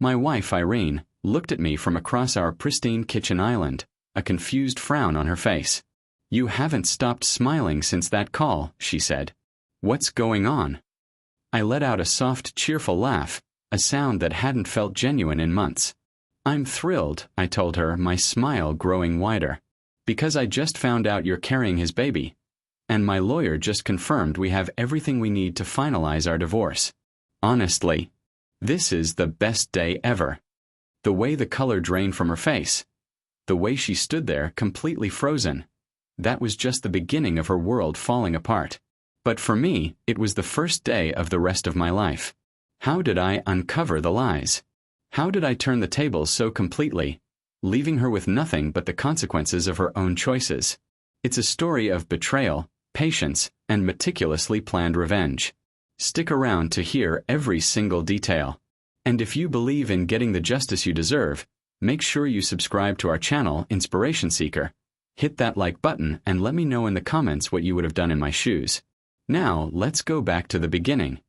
My wife, Irene, looked at me from across our pristine kitchen island, a confused frown on her face. "You haven't stopped smiling since that call," she said. "What's going on?" I let out a soft, cheerful laugh, a sound that hadn't felt genuine in months. "I'm thrilled," I told her, my smile growing wider. "Because I just found out you're carrying his baby. And my lawyer just confirmed we have everything we need to finalize our divorce. Honestly, this is the best day ever." The way the color drained from her face. The way she stood there, completely frozen. That was just the beginning of her world falling apart. But for me, it was the first day of the rest of my life. How did I uncover the lies? How did I turn the tables so completely, leaving her with nothing but the consequences of her own choices? It's a story of betrayal, patience, and meticulously planned revenge. Stick around to hear every single detail. And if you believe in getting the justice you deserve, make sure you subscribe to our channel, Inspiration Seeker. Hit that like button and let me know in the comments what you would have done in my shoes. Now, let's go back to the beginning.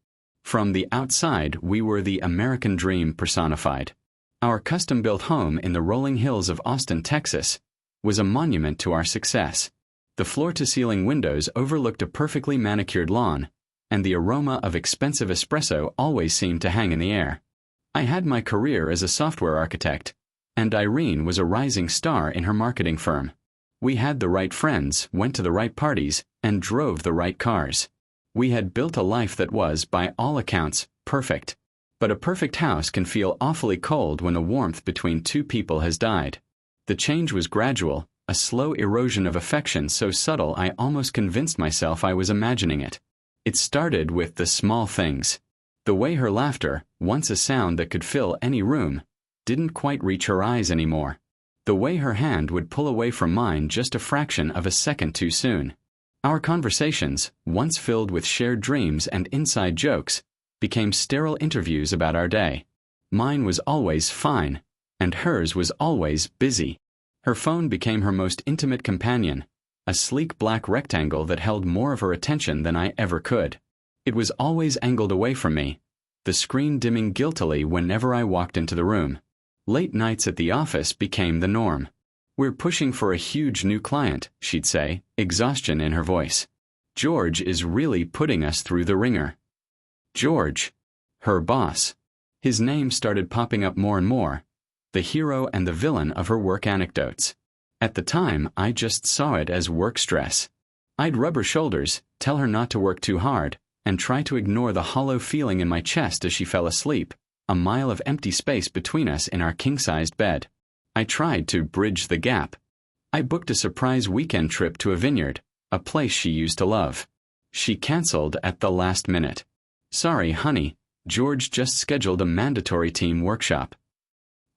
From the outside, we were the American dream personified. Our custom-built home in the rolling hills of Austin, Texas, was a monument to our success. The floor-to-ceiling windows overlooked a perfectly manicured lawn, and the aroma of expensive espresso always seemed to hang in the air. I had my career as a software architect, and Irene was a rising star in her marketing firm. We had the right friends, went to the right parties, and drove the right cars. We had built a life that was, by all accounts, perfect. But a perfect house can feel awfully cold when the warmth between two people has died. The change was gradual, a slow erosion of affection so subtle I almost convinced myself I was imagining it. It started with the small things. The way her laughter, once a sound that could fill any room, didn't quite reach her eyes anymore. The way her hand would pull away from mine just a fraction of a second too soon. Our conversations, once filled with shared dreams and inside jokes, became sterile interviews about our day. Mine was always fine, and hers was always busy. Her phone became her most intimate companion, a sleek black rectangle that held more of her attention than I ever could. It was always angled away from me, the screen dimming guiltily whenever I walked into the room. Late nights at the office became the norm. "We're pushing for a huge new client," she'd say, exhaustion in her voice. "George is really putting us through the ringer." George, her boss. His name started popping up more and more, the hero and the villain of her work anecdotes. At the time, I just saw it as work stress. I'd rub her shoulders, tell her not to work too hard, and try to ignore the hollow feeling in my chest as she fell asleep, a mile of empty space between us in our king-sized bed. I tried to bridge the gap. I booked a surprise weekend trip to a vineyard, a place she used to love. She canceled at the last minute. "Sorry, honey, George just scheduled a mandatory team workshop."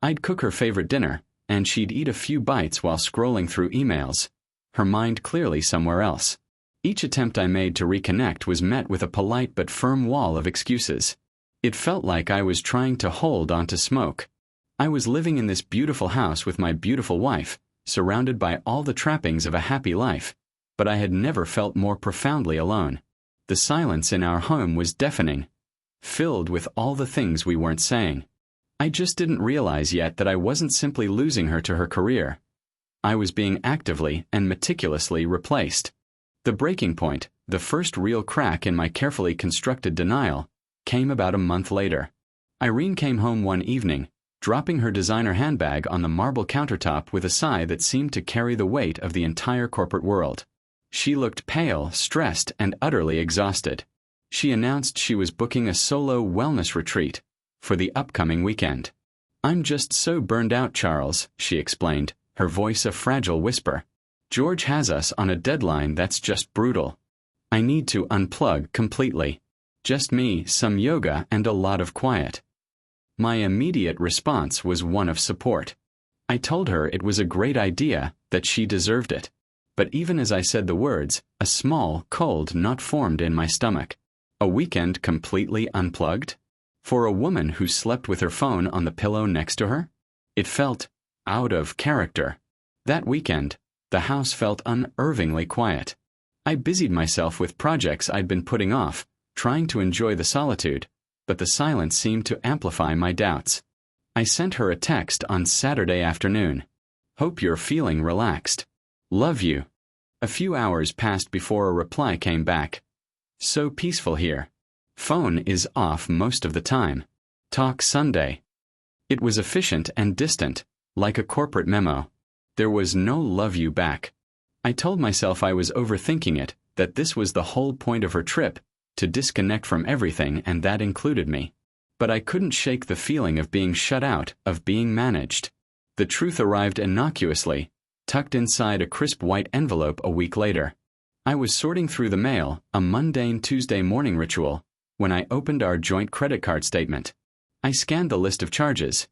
I'd cook her favorite dinner, and she'd eat a few bites while scrolling through emails, her mind clearly somewhere else. Each attempt I made to reconnect was met with a polite but firm wall of excuses. It felt like I was trying to hold onto smoke. I was living in this beautiful house with my beautiful wife, surrounded by all the trappings of a happy life, but I had never felt more profoundly alone. The silence in our home was deafening, filled with all the things we weren't saying. I just didn't realize yet that I wasn't simply losing her to her career. I was being actively and meticulously replaced. The breaking point, the first real crack in my carefully constructed denial, came about a month later. Irene came home one evening, dropping her designer handbag on the marble countertop with a sigh that seemed to carry the weight of the entire corporate world. She looked pale, stressed, and utterly exhausted. She announced she was booking a solo wellness retreat for the upcoming weekend. "I'm just so burned out, Charles," she explained, her voice a fragile whisper. "George has us on a deadline that's just brutal. I need to unplug completely. Just me, some yoga, and a lot of quiet." My immediate response was one of support. I told her it was a great idea, that she deserved it. But even as I said the words, a small, cold knot formed in my stomach. A weekend completely unplugged? For a woman who slept with her phone on the pillow next to her? It felt out of character. That weekend, the house felt unnervingly quiet. I busied myself with projects I'd been putting off, trying to enjoy the solitude, but the silence seemed to amplify my doubts. I sent her a text on Saturday afternoon. Hope you're feeling relaxed. Love you. A few hours passed before a reply came back. So peaceful here. Phone is off most of the time. Talk Sunday. It was efficient and distant, like a corporate memo. There was no love you back. I told myself I was overthinking it, that this was the whole point of her trip, to disconnect from everything, and that included me. But I couldn't shake the feeling of being shut out, of being managed. The truth arrived innocuously, tucked inside a crisp white envelope a week later. I was sorting through the mail, a mundane Tuesday morning ritual, when I opened our joint credit card statement. I scanned the list of charges.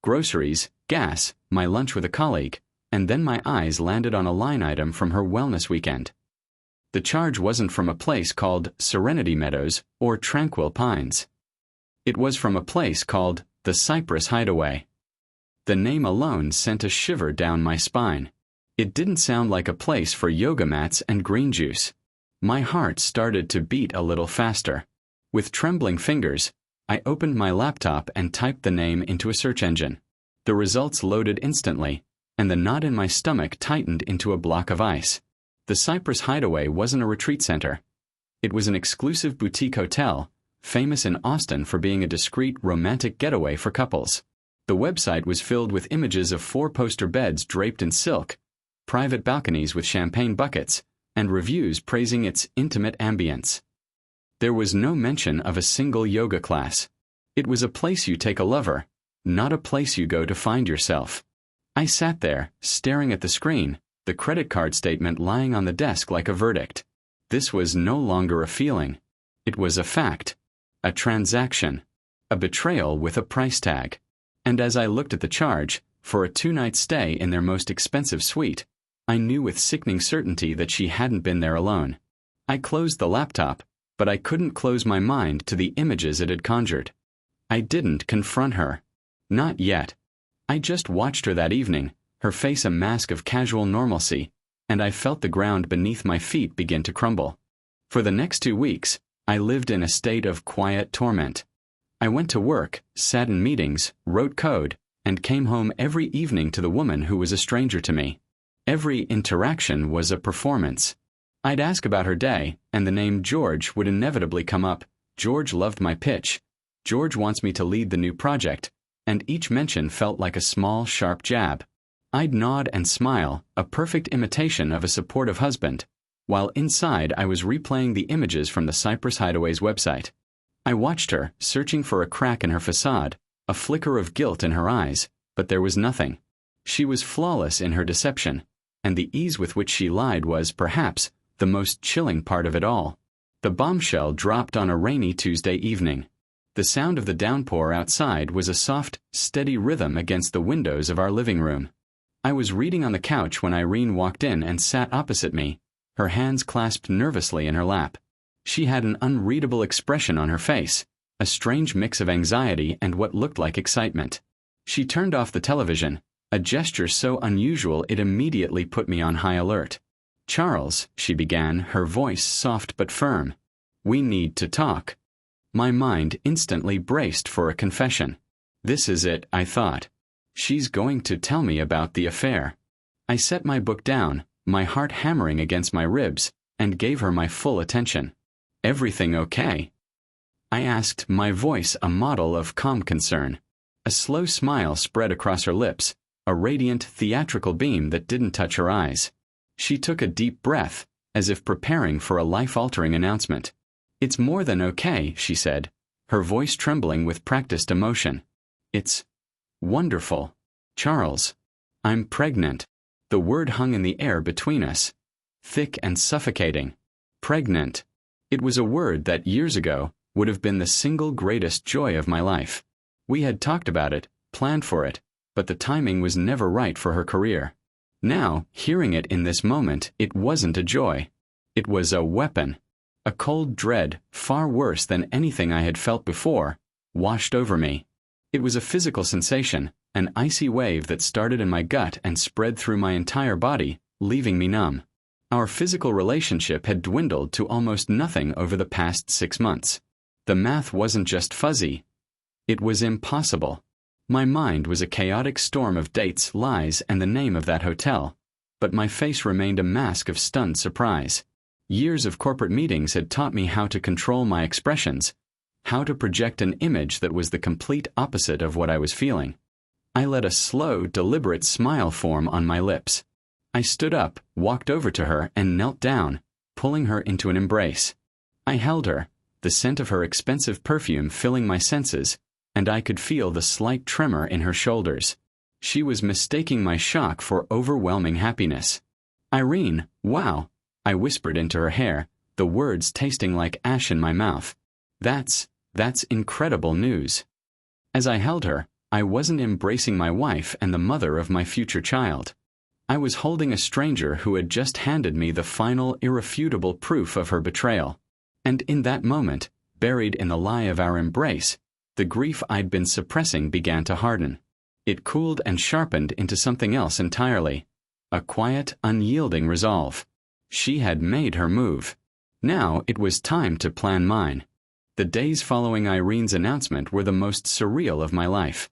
Groceries, gas, my lunch with a colleague, and then my eyes landed on a line item from her wellness weekend. The charge wasn't from a place called Serenity Meadows or Tranquil Pines. It was from a place called the Cypress Hideaway. The name alone sent a shiver down my spine. It didn't sound like a place for yoga mats and green juice. My heart started to beat a little faster. With trembling fingers, I opened my laptop and typed the name into a search engine. The results loaded instantly, and the knot in my stomach tightened into a block of ice. The Cypress Hideaway wasn't a retreat center. It was an exclusive boutique hotel, famous in Austin for being a discreet, romantic getaway for couples. The website was filled with images of four-poster beds draped in silk, private balconies with champagne buckets, and reviews praising its intimate ambience. There was no mention of a single yoga class. It was a place you take a lover, not a place you go to find yourself. I sat there, staring at the screen, the credit card statement lying on the desk like a verdict. This was no longer a feeling. It was a fact. A transaction. A betrayal with a price tag. And as I looked at the charge, for a 2-night stay in their most expensive suite, I knew with sickening certainty that she hadn't been there alone. I closed the laptop, but I couldn't close my mind to the images it had conjured. I didn't confront her. Not yet. I just watched her that evening, her face a mask of casual normalcy, and I felt the ground beneath my feet begin to crumble. For the next 2 weeks, I lived in a state of quiet torment. I went to work, sat in meetings, wrote code, and came home every evening to the woman who was a stranger to me. Every interaction was a performance. I'd ask about her day, and the name George would inevitably come up. George loved my pitch. George wants me to lead the new project, and each mention felt like a small, sharp jab. I'd nod and smile, a perfect imitation of a supportive husband, while inside I was replaying the images from the Cypress Hideaway's website. I watched her, searching for a crack in her facade, a flicker of guilt in her eyes, but there was nothing. She was flawless in her deception, and the ease with which she lied was, perhaps, the most chilling part of it all. The bombshell dropped on a rainy Tuesday evening. The sound of the downpour outside was a soft, steady rhythm against the windows of our living room. I was reading on the couch when Irene walked in and sat opposite me, her hands clasped nervously in her lap. She had an unreadable expression on her face, a strange mix of anxiety and what looked like excitement. She turned off the television, a gesture so unusual it immediately put me on high alert. "Charles," she began, her voice soft but firm. "We need to talk." My mind instantly braced for a confession. This is it, I thought. She's going to tell me about the affair. I set my book down, my heart hammering against my ribs, and gave her my full attention. "Everything okay?" I asked, my voice a model of calm concern. A slow smile spread across her lips, a radiant, theatrical beam that didn't touch her eyes. She took a deep breath, as if preparing for a life-altering announcement. "It's more than okay," she said, her voice trembling with practiced emotion. "It's wonderful. Charles, I'm pregnant." The word hung in the air between us, thick and suffocating. Pregnant. It was a word that, years ago, would have been the single greatest joy of my life. We had talked about it, planned for it, but the timing was never right for her career. Now, hearing it in this moment, it wasn't a joy. It was a weapon. A cold dread, far worse than anything I had felt before, washed over me. It was a physical sensation, an icy wave that started in my gut and spread through my entire body, leaving me numb. Our physical relationship had dwindled to almost nothing over the past 6 months. The math wasn't just fuzzy. It was impossible. My mind was a chaotic storm of dates, lies, and the name of that hotel, but my face remained a mask of stunned surprise. Years of corporate meetings had taught me how to control my expressions, how to project an image that was the complete opposite of what I was feeling. I let a slow, deliberate smile form on my lips. I stood up, walked over to her, and knelt down, pulling her into an embrace. I held her, the scent of her expensive perfume filling my senses, and I could feel the slight tremor in her shoulders. She was mistaking my shock for overwhelming happiness. "Irene, wow," I whispered into her hair, the words tasting like ash in my mouth. That's incredible news." As I held her, I wasn't embracing my wife and the mother of my future child. I was holding a stranger who had just handed me the final, irrefutable proof of her betrayal. And in that moment, buried in the lie of our embrace, the grief I'd been suppressing began to harden. It cooled and sharpened into something else entirely. A quiet, unyielding resolve. She had made her move. Now it was time to plan mine. The days following Irene's announcement were the most surreal of my life.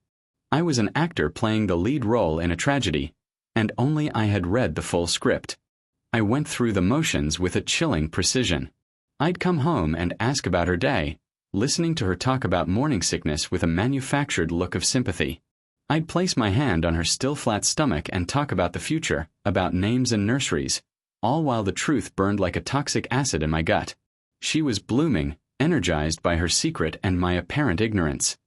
I was an actor playing the lead role in a tragedy, and only I had read the full script. I went through the motions with a chilling precision. I'd come home and ask about her day, listening to her talk about morning sickness with a manufactured look of sympathy. I'd place my hand on her still flat stomach and talk about the future, about names and nurseries, all while the truth burned like a toxic acid in my gut. She was blooming, energized by her secret and my apparent ignorance.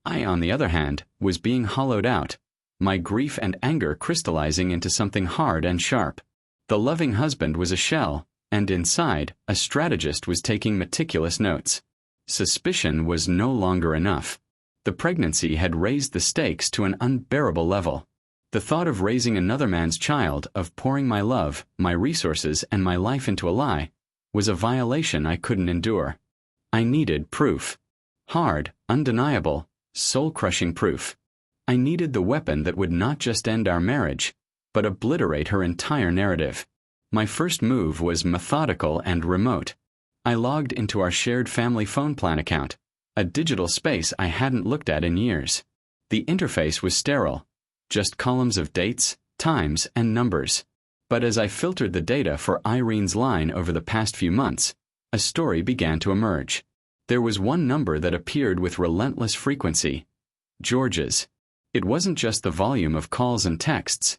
I, on the other hand, was being hollowed out, my grief and anger crystallizing into something hard and sharp. The loving husband was a shell, and inside, a strategist was taking meticulous notes. Suspicion was no longer enough. The pregnancy had raised the stakes to an unbearable level. The thought of raising another man's child, of pouring my love, my resources, and my life into a lie, was a violation I couldn't endure. I needed proof. Hard, undeniable, soul-crushing proof. I needed the weapon that would not just end our marriage, but obliterate her entire narrative. My first move was methodical and remote. I logged into our shared family phone plan account, a digital space I hadn't looked at in years. The interface was sterile, just columns of dates, times, and numbers. But as I filtered the data for Irene's line over the past few months, a story began to emerge. There was one number that appeared with relentless frequency: George's. It wasn't just the volume of calls and texts.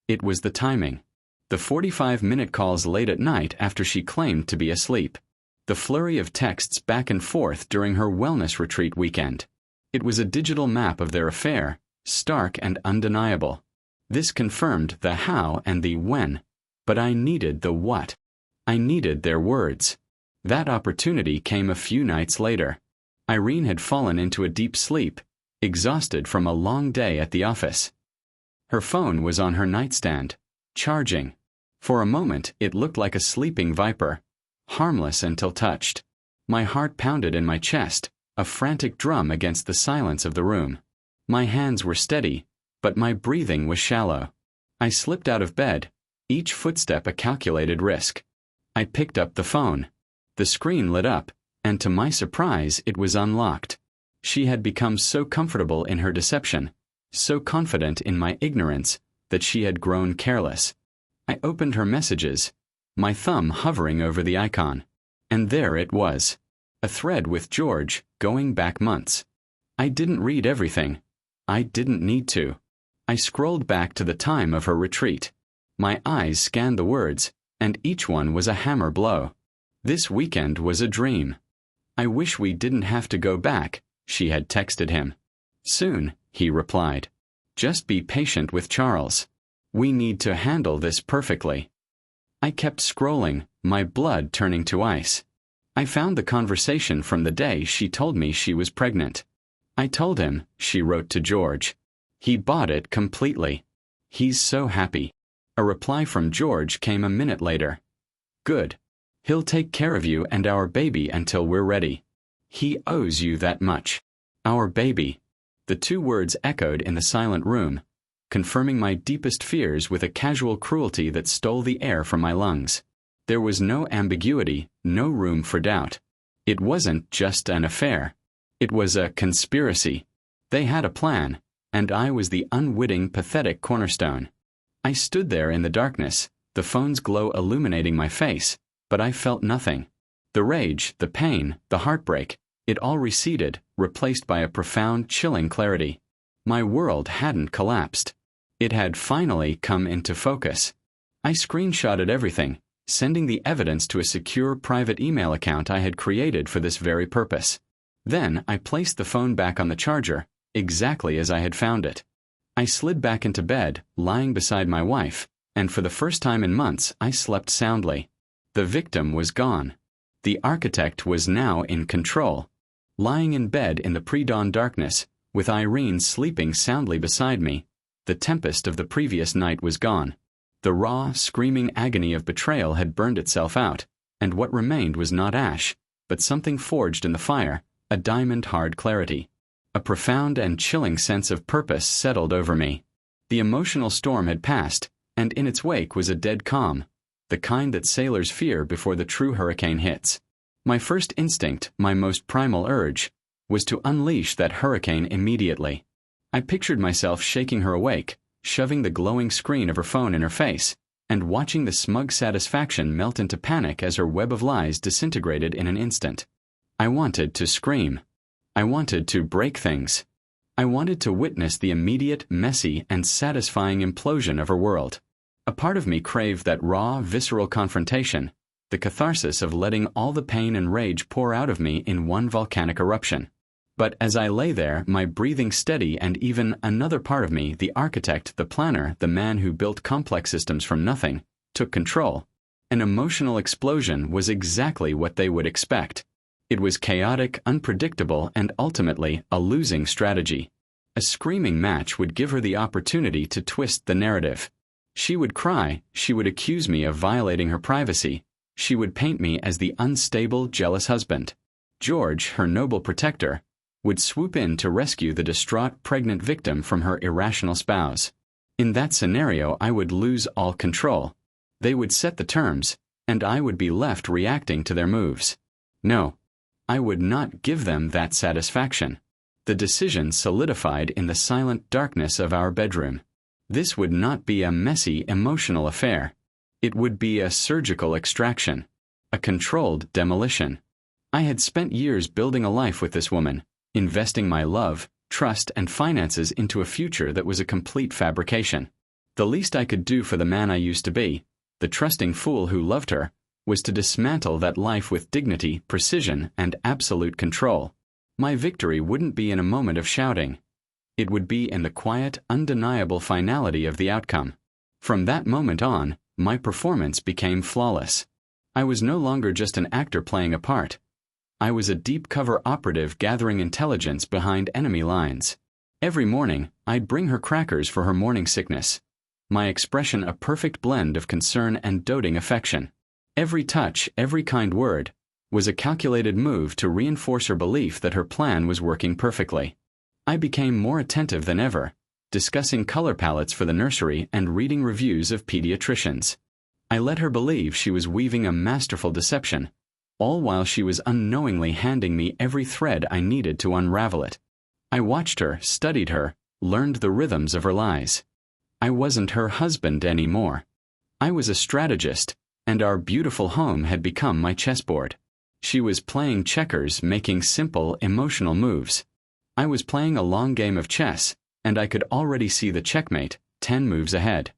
It was the timing. The 45-minute calls late at night after she claimed to be asleep. The flurry of texts back and forth during her wellness retreat weekend. It was a digital map of their affair, stark and undeniable. This confirmed the how and the when, but I needed the what. I needed their words. That opportunity came a few nights later. Irene had fallen into a deep sleep, exhausted from a long day at the office. Her phone was on her nightstand, charging. For a moment, it looked like a sleeping viper, harmless until touched. My heart pounded in my chest, a frantic drum against the silence of the room. My hands were steady, but my breathing was shallow. I slipped out of bed, each footstep a calculated risk. I picked up the phone. The screen lit up, and to my surprise, it was unlocked. She had become so comfortable in her deception, so confident in my ignorance, that she had grown careless. I opened her messages, my thumb hovering over the icon. And there it was. A thread with George, going back months. I didn't read everything. I didn't need to. I scrolled back to the time of her retreat. My eyes scanned the words, and each one was a hammer blow. This weekend was a dream. "I wish we didn't have to go back," she had texted him. "Soon," he replied. "Just be patient with Charles. We need to handle this perfectly." I kept scrolling, my blood turning to ice. I found the conversation from the day she told me she was pregnant. "I told him," she wrote to George. "He bought it completely. He's so happy." A reply from George came a minute later. "Good. He'll take care of you and our baby until we're ready. He owes you that much. Our baby." The two words echoed in the silent room, confirming my deepest fears with a casual cruelty that stole the air from my lungs. There was no ambiguity, no room for doubt. It wasn't just an affair. It was a conspiracy. They had a plan, and I was the unwitting, pathetic cornerstone. I stood there in the darkness, the phone's glow illuminating my face, but I felt nothing. The rage, the pain, the heartbreak, it all receded, replaced by a profound, chilling clarity. My world hadn't collapsed. It had finally come into focus. I screenshotted everything, sending the evidence to a secure private email account I had created for this very purpose. Then I placed the phone back on the charger, exactly as I had found it. I slid back into bed, lying beside my wife, and for the first time in months I slept soundly. The victim was gone. The architect was now in control. Lying in bed in the pre-dawn darkness, with Irene sleeping soundly beside me, the tempest of the previous night was gone. The raw, screaming agony of betrayal had burned itself out, and what remained was not ash, but something forged in the fire, a diamond-hard clarity. A profound and chilling sense of purpose settled over me. The emotional storm had passed, and in its wake was a dead calm, the kind that sailors fear before the true hurricane hits. My first instinct, my most primal urge, was to unleash that hurricane immediately. I pictured myself shaking her awake, shoving the glowing screen of her phone in her face, and watching the smug satisfaction melt into panic as her web of lies disintegrated in an instant. I wanted to scream. I wanted to break things. I wanted to witness the immediate, messy, and satisfying implosion of her world. A part of me craved that raw, visceral confrontation, the catharsis of letting all the pain and rage pour out of me in one volcanic eruption. But as I lay there, my breathing steady, and even another part of me, the architect, the planner, the man who built complex systems from nothing, took control. An emotional explosion was exactly what they would expect. It was chaotic, unpredictable, and ultimately a losing strategy. A screaming match would give her the opportunity to twist the narrative. She would cry, she would accuse me of violating her privacy, she would paint me as the unstable, jealous husband. George, her noble protector, would swoop in to rescue the distraught, pregnant victim from her irrational spouse. In that scenario, I would lose all control. They would set the terms, and I would be left reacting to their moves. No, I would not give them that satisfaction. The decision solidified in the silent darkness of our bedroom. This would not be a messy, emotional affair. It would be a surgical extraction, a controlled demolition. I had spent years building a life with this woman, investing my love, trust, and finances into a future that was a complete fabrication. The least I could do for the man I used to be, the trusting fool who loved her, was to dismantle that life with dignity, precision, and absolute control. My victory wouldn't be in a moment of shouting. It would be in the quiet, undeniable finality of the outcome. From that moment on, my performance became flawless. I was no longer just an actor playing a part. I was a deep-cover operative gathering intelligence behind enemy lines. Every morning, I'd bring her crackers for her morning sickness. My expression a perfect blend of concern and doting affection. Every touch, every kind word, was a calculated move to reinforce her belief that her plan was working perfectly. I became more attentive than ever, discussing color palettes for the nursery and reading reviews of pediatricians. I let her believe she was weaving a masterful deception, all while she was unknowingly handing me every thread I needed to unravel it. I watched her, studied her, learned the rhythms of her lies. I wasn't her husband anymore. I was a strategist, and our beautiful home had become my chessboard. She was playing checkers, making simple, emotional moves. I was playing a long game of chess, and I could already see the checkmate, 10 moves ahead.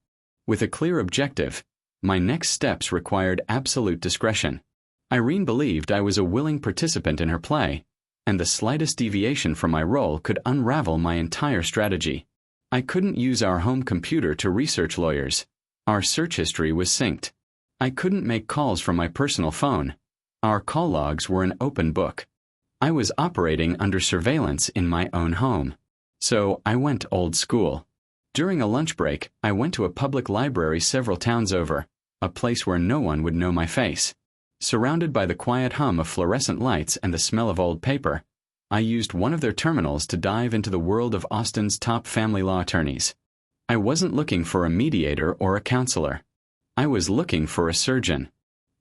With a clear objective, my next steps required absolute discretion. Irene believed I was a willing participant in her play, and the slightest deviation from my role could unravel my entire strategy. I couldn't use our home computer to research lawyers. Our search history was synced. I couldn't make calls from my personal phone. Our call logs were an open book. I was operating under surveillance in my own home. So I went old school. During a lunch break, I went to a public library several towns over, a place where no one would know my face. Surrounded by the quiet hum of fluorescent lights and the smell of old paper, I used one of their terminals to dive into the world of Austin's top family law attorneys. I wasn't looking for a mediator or a counselor. I was looking for a surgeon.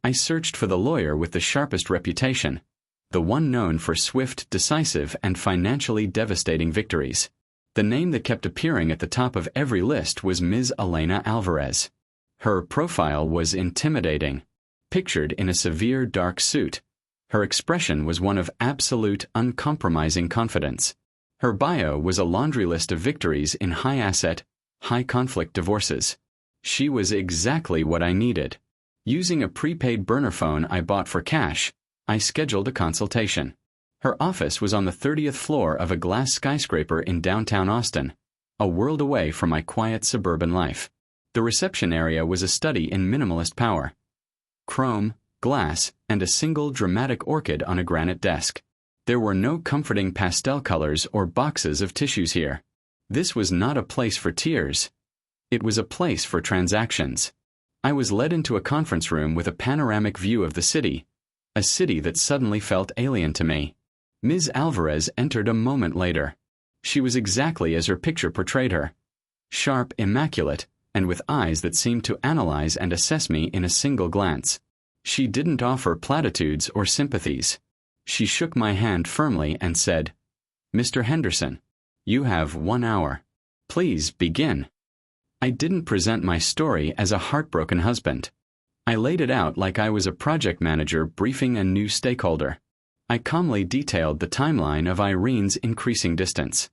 I searched for the lawyer with the sharpest reputation, the one known for swift, decisive, and financially devastating victories. The name that kept appearing at the top of every list was Ms. Elena Alvarez. Her profile was intimidating. Pictured in a severe dark suit, her expression was one of absolute, uncompromising confidence. Her bio was a laundry list of victories in high-asset, high-conflict divorces. She was exactly what I needed. Using a prepaid burner phone I bought for cash, I scheduled a consultation. Her office was on the 30th floor of a glass skyscraper in downtown Austin, a world away from my quiet suburban life. The reception area was a study in minimalist power. Chrome, glass, and a single dramatic orchid on a granite desk. There were no comforting pastel colors or boxes of tissues here. This was not a place for tears. It was a place for transactions. I was led into a conference room with a panoramic view of the city, a city that suddenly felt alien to me. Ms. Alvarez entered a moment later. She was exactly as her picture portrayed her. Sharp, immaculate, and with eyes that seemed to analyze and assess me in a single glance. She didn't offer platitudes or sympathies. She shook my hand firmly and said, "Mr. Henderson, you have 1 hour. Please begin." I didn't present my story as a heartbroken husband. I laid it out like I was a project manager briefing a new stakeholder. I calmly detailed the timeline of Irene's increasing distance.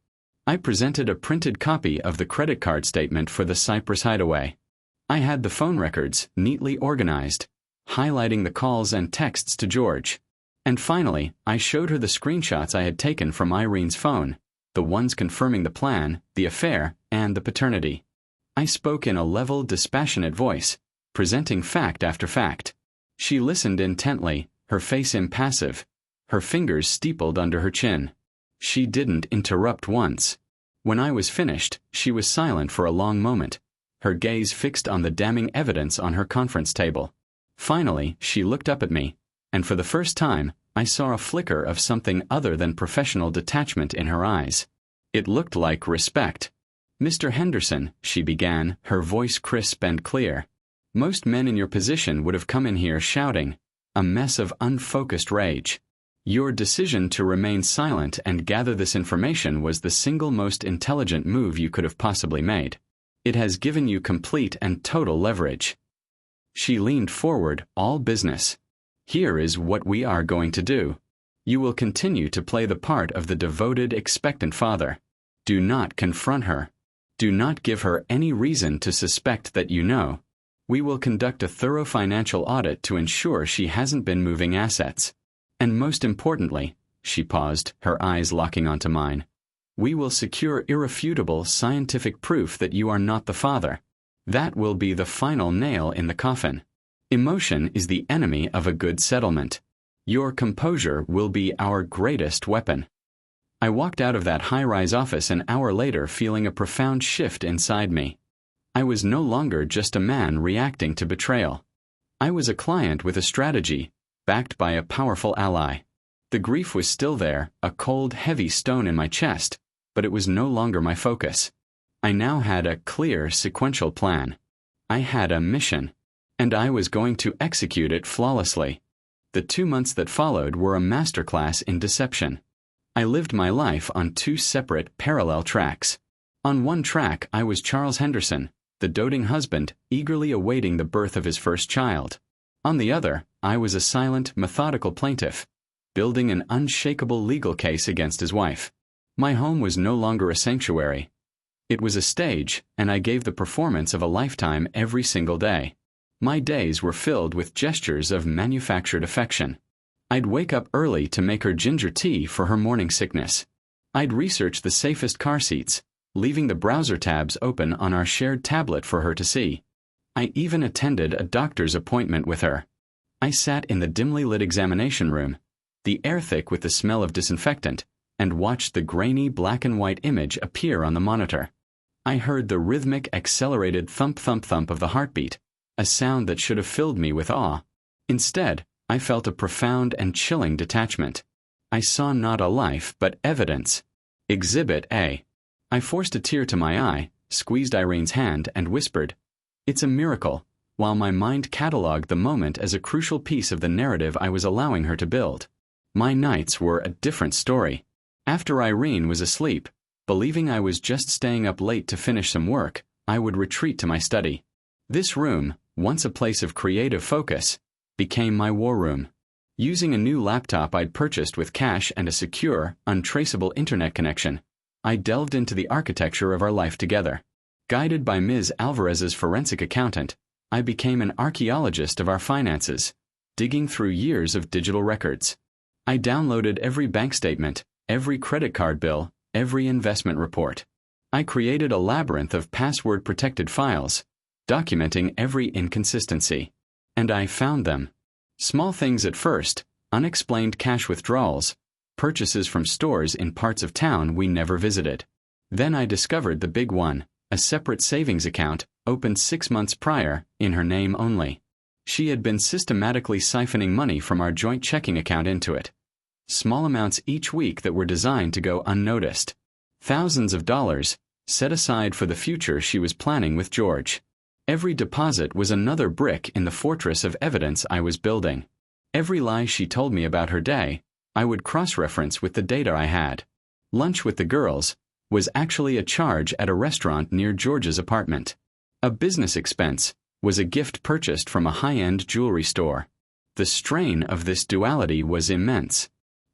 I presented a printed copy of the credit card statement for the Cyprus hideaway. I had the phone records neatly organized, highlighting the calls and texts to George. And finally, I showed her the screenshots I had taken from Irene's phone, the ones confirming the plan, the affair, and the paternity. I spoke in a level, dispassionate voice, presenting fact after fact. She listened intently, her face impassive, her fingers steepled under her chin. She didn't interrupt once. When I was finished, she was silent for a long moment, her gaze fixed on the damning evidence on her conference table. Finally, she looked up at me, and for the first time, I saw a flicker of something other than professional detachment in her eyes. It looked like respect. "Mr. Henderson," she began, her voice crisp and clear. "Most men in your position would have come in here shouting, a mess of unfocused rage. Your decision to remain silent and gather this information was the single most intelligent move you could have possibly made. It has given you complete and total leverage." She leaned forward, all business. "Here is what we are going to do. You will continue to play the part of the devoted, expectant father. Do not confront her. Do not give her any reason to suspect that you know. We will conduct a thorough financial audit to ensure she hasn't been moving assets. And most importantly," she paused, her eyes locking onto mine, "we will secure irrefutable scientific proof that you are not the father. That will be the final nail in the coffin. Emotion is the enemy of a good settlement. Your composure will be our greatest weapon." I walked out of that high-rise office an hour later feeling a profound shift inside me. I was no longer just a man reacting to betrayal. I was a client with a strategy, backed by a powerful ally. The grief was still there, a cold, heavy stone in my chest, but it was no longer my focus. I now had a clear, sequential plan. I had a mission, and I was going to execute it flawlessly. The 2 months that followed were a masterclass in deception. I lived my life on 2 separate, parallel tracks. On one track, I was Charles Henderson, the doting husband, eagerly awaiting the birth of his first child. On the other, I was a silent, methodical plaintiff, building an unshakable legal case against his wife. My home was no longer a sanctuary. It was a stage, and I gave the performance of a lifetime every single day. My days were filled with gestures of manufactured affection. I'd wake up early to make her ginger tea for her morning sickness. I'd research the safest car seats, leaving the browser tabs open on our shared tablet for her to see. I even attended a doctor's appointment with her. I sat in the dimly lit examination room, the air thick with the smell of disinfectant, and watched the grainy black and white image appear on the monitor. I heard the rhythmic, accelerated thump-thump-thump of the heartbeat, a sound that should have filled me with awe. Instead, I felt a profound and chilling detachment. I saw not a life, but evidence. Exhibit A. I forced a tear to my eye, squeezed Irene's hand, and whispered, "It's a miracle," while my mind catalogued the moment as a crucial piece of the narrative I was allowing her to build. My nights were a different story. After Irene was asleep, Believing I was just staying up late to finish some work, I would retreat to my study. This room, once a place of creative focus, became my war room. Using a new laptop I'd purchased with cash and a secure, untraceable internet connection, I delved into the architecture of our life together. Guided by Ms. Alvarez's forensic accountant, I became an archaeologist of our finances, digging through years of digital records. I downloaded every bank statement, every credit card bill, every investment report. I created a labyrinth of password-protected files, documenting every inconsistency. And I found them. Small things at first, unexplained cash withdrawals, purchases from stores in parts of town we never visited. Then I discovered the big one, a separate savings account, opened 6 months prior, in her name only. She had been systematically siphoning money from our joint checking account into it. Small amounts each week that were designed to go unnoticed. Thousands of dollars, set aside for the future she was planning with George. Every deposit was another brick in the fortress of evidence I was building. Every lie she told me about her day, I would cross-reference with the data I had. Lunch with the girls was actually a charge at a restaurant near George's apartment. A business expense was a gift purchased from a high-end jewelry store. The strain of this duality was immense.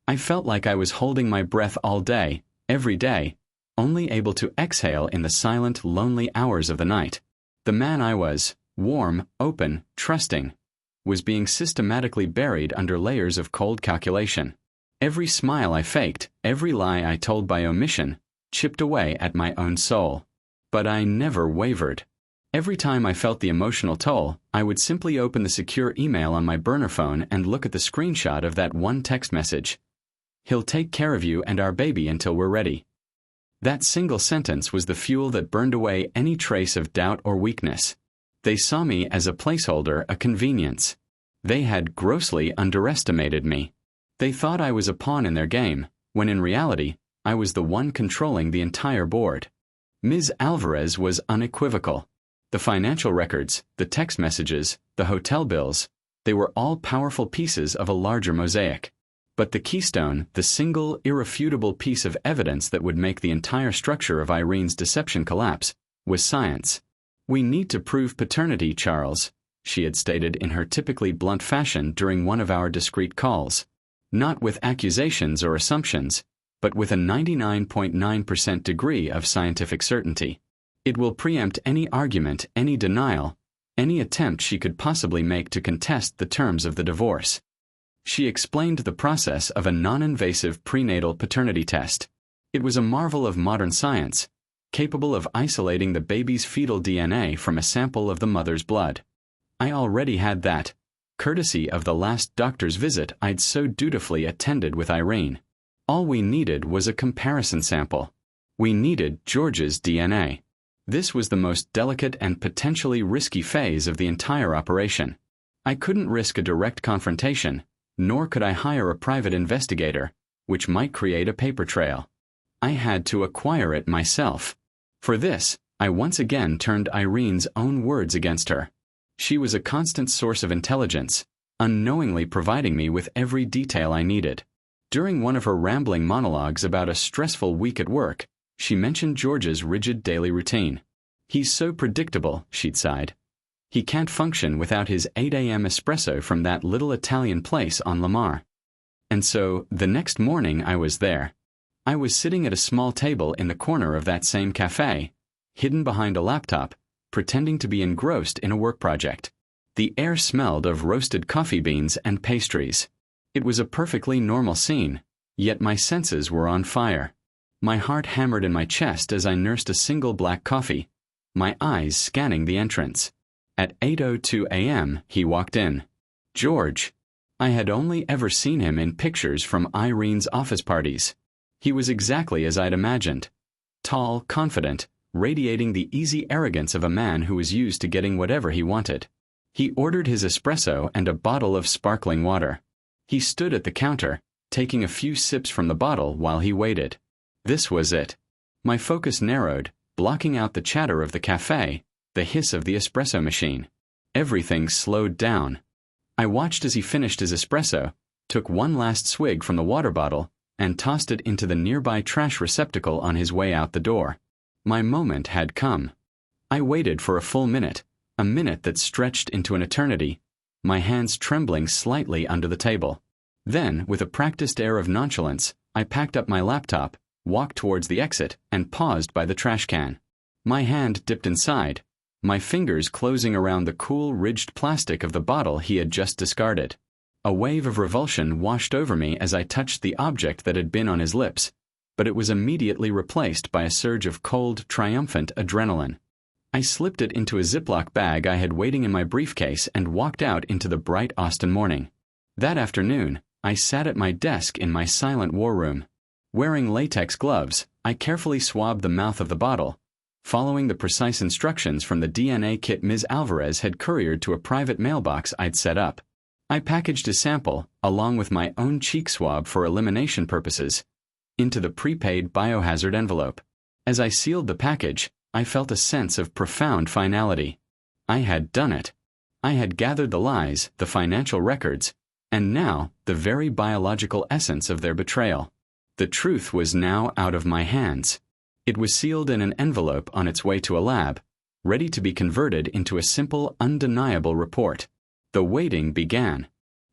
I felt like I was holding my breath all day, every day, only able to exhale in the silent, lonely hours of the night. The man I was, warm, open, trusting, was being systematically buried under layers of cold calculation. Every smile I faked, every lie I told by omission, chipped away at my own soul. But I never wavered. Every time I felt the emotional toll, I would simply open the secure email on my burner phone and look at the screenshot of that one text message. "He'll take care of you and our baby until we're ready." That single sentence was the fuel that burned away any trace of doubt or weakness. They saw me as a placeholder, a convenience. They had grossly underestimated me. They thought I was a pawn in their game, when in reality, I was the one controlling the entire board. Ms. Alvarez was unequivocal. The financial records, the text messages, the hotel bills, they were all powerful pieces of a larger mosaic. But the keystone, the single, irrefutable piece of evidence that would make the entire structure of Irene's deception collapse, was science. "We need to prove paternity, Charles," she had stated in her typically blunt fashion during one of our discreet calls. Not with accusations or assumptions, but with a 99.9% degree of scientific certainty. It will preempt any argument, any denial, any attempt she could possibly make to contest the terms of the divorce. She explained the process of a non-invasive prenatal paternity test. It was a marvel of modern science, capable of isolating the baby's fetal DNA from a sample of the mother's blood. I already had that, courtesy of the last doctor's visit I'd so dutifully attended with Irene. All we needed was a comparison sample. We needed George's DNA. This was the most delicate and potentially risky phase of the entire operation. I couldn't risk a direct confrontation, nor could I hire a private investigator, which might create a paper trail. I had to acquire it myself. For this, I once again turned Irene's own words against her. She was a constant source of intelligence, unknowingly providing me with every detail I needed. During one of her rambling monologues about a stressful week at work, she mentioned George's rigid daily routine. "He's so predictable," she'd sighed. "He can't function without his 8 a.m. espresso from that little Italian place on Lamar." And so, the next morning I was there. I was sitting at a small table in the corner of that same cafe, hidden behind a laptop, pretending to be engrossed in a work project. The air smelled of roasted coffee beans and pastries. It was a perfectly normal scene, yet my senses were on fire. My heart hammered in my chest as I nursed a single black coffee, my eyes scanning the entrance. At 8:02 a.m., he walked in. George. I had only ever seen him in pictures from Irene's office parties. He was exactly as I'd imagined. Tall, confident, radiating the easy arrogance of a man who was used to getting whatever he wanted. He ordered his espresso and a bottle of sparkling water. He stood at the counter, taking a few sips from the bottle while he waited. This was it. My focus narrowed, blocking out the chatter of the cafe, the hiss of the espresso machine. Everything slowed down. I watched as he finished his espresso, took one last swig from the water bottle, and tossed it into the nearby trash receptacle on his way out the door. My moment had come. I waited for a full minute, a minute that stretched into an eternity, my hands trembling slightly under the table. Then, with a practiced air of nonchalance, I packed up my laptop, walked towards the exit, and paused by the trash can. My hand dipped inside, my fingers closing around the cool, ridged plastic of the bottle he had just discarded. A wave of revulsion washed over me as I touched the object that had been on his lips, but it was immediately replaced by a surge of cold, triumphant adrenaline. I slipped it into a Ziploc bag I had waiting in my briefcase and walked out into the bright Austin morning. That afternoon, I sat at my desk in my silent war room. Wearing latex gloves, I carefully swabbed the mouth of the bottle, following the precise instructions from the DNA kit Ms. Alvarez had couriered to a private mailbox I'd set up. I packaged a sample, along with my own cheek swab for elimination purposes, into the prepaid biohazard envelope. As I sealed the package, I felt a sense of profound finality. I had done it. I had gathered the lies, the financial records, and now the very biological essence of their betrayal. The truth was now out of my hands. It was sealed in an envelope on its way to a lab, ready to be converted into a simple, undeniable report. The waiting began.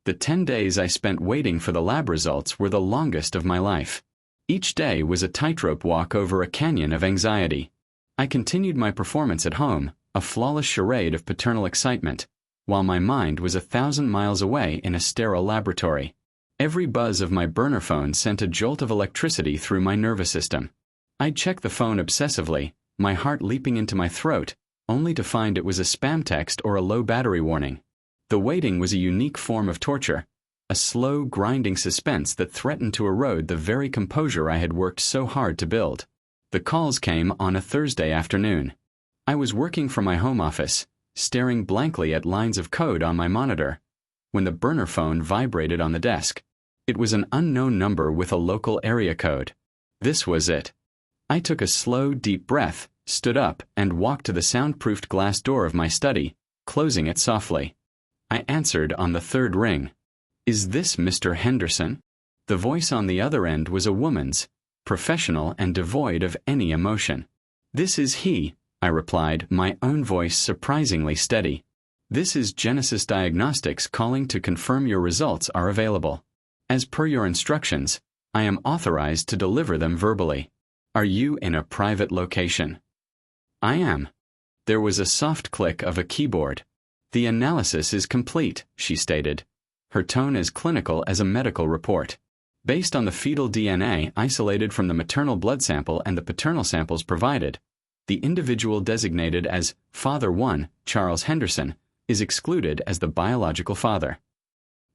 The 10 days I spent waiting for the lab results were the longest of my life. Each day was a tightrope walk over a canyon of anxiety. I continued my performance at home, a flawless charade of paternal excitement, while my mind was 1,000 miles away in a sterile laboratory. Every buzz of my burner phone sent a jolt of electricity through my nervous system. I'd check the phone obsessively, my heart leaping into my throat, only to find it was a spam text or a low battery warning. The waiting was a unique form of torture, a slow, grinding suspense that threatened to erode the very composure I had worked so hard to build. The calls came on a Thursday afternoon. I was working from my home office, staring blankly at lines of code on my monitor, when the burner phone vibrated on the desk. It was an unknown number with a local area code. This was it. I took a slow, deep breath, stood up, and walked to the soundproofed glass door of my study, closing it softly. I answered on the third ring. "Is this Mr. Henderson?" The voice on the other end was a woman's, professional and devoid of any emotion. "This is he," I replied, my own voice surprisingly steady. "This is Genesis Diagnostics calling to confirm your results are available. As per your instructions, I am authorized to deliver them verbally. Are you in a private location?" "I am." There was a soft click of a keyboard. "The analysis is complete," she stated, her tone as clinical as a medical report. "Based on the fetal DNA isolated from the maternal blood sample and the paternal samples provided, the individual designated as Father 1, Charles Henderson, is excluded as the biological father."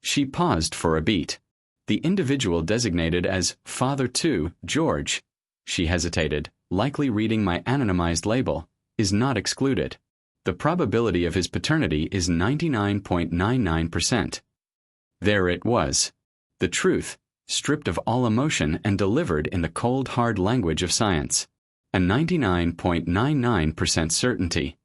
She paused for a beat. "The individual designated as Father 2, George," she hesitated, likely reading my anonymized label, "is not excluded. The probability of his paternity is 99.99%. There it was. The truth, stripped of all emotion and delivered in the cold, hard language of science. A 99.99% certainty.